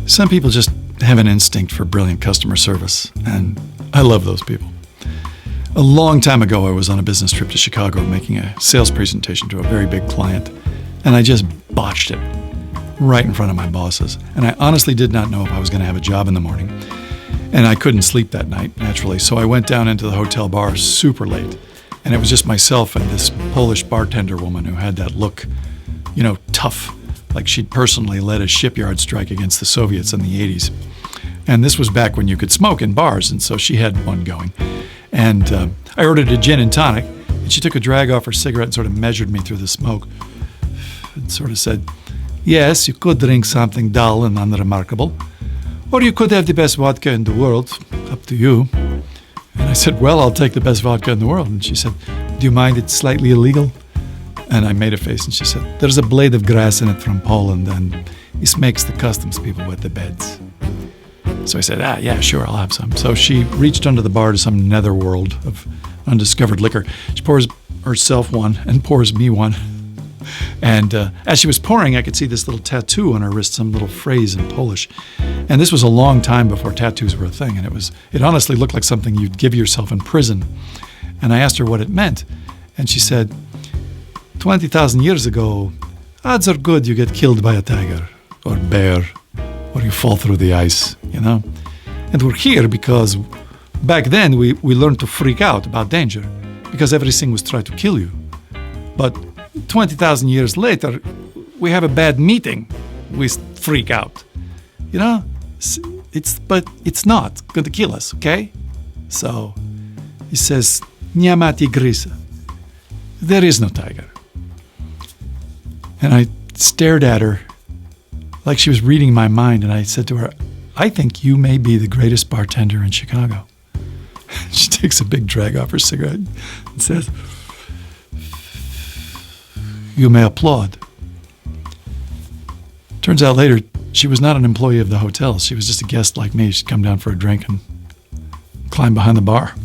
Some people just have an instinct for brilliant customer service, and I love those people. A long time ago, I was on a business trip to Chicago making a sales presentation to a very big client, and I just botched it right in front of my bosses. And I honestly did not know if I was going to have a job in the morning. And I couldn't sleep that night, naturally, so I went down into the hotel bar super late. And it was just myself and this Polish bartender woman who had that look, tough, like she'd personally led a shipyard strike against the Soviets in the 80s. And this was back when you could smoke in bars, and so she had one going. And I ordered a gin and tonic, and she took a drag off her cigarette and sort of measured me through the smoke and sort of said, "Yes, you could drink something dull and unremarkable, or you could have the best vodka in the world, up to you." And I said, "Well, I'll take the best vodka in the world." And she said, "Do you mind it's slightly illegal?" And I made a face and she said, "There's a blade of grass in it from Poland, and it makes the customs people wet the beds." So I said, "Yeah, sure, I'll have some." So she reached under the bar to some netherworld of undiscovered liquor. She pours herself one and pours me one. And as she was pouring, I could see this little tattoo on her wrist, some little phrase in Polish. And this was a long time before tattoos were a thing. And it honestly looked like something you'd give yourself in prison. And I asked her what it meant. And she said, 20,000 years ago, odds are good you get killed by a tiger or bear, or you fall through the ice, And we're here because back then we learned to freak out about danger because everything was trying to kill you. But 20,000 years later, we have a bad meeting, we freak out. But it's not going to kill us, okay? So he says, "Nie ma tygrysa." There is no tiger. And I stared at her like she was reading my mind, and I said to her, "I think you may be the greatest bartender in Chicago." She takes a big drag off her cigarette and says, "You may applaud." Turns out later, she was not an employee of the hotel. She was just a guest like me. She'd come down for a drink and climb behind the bar.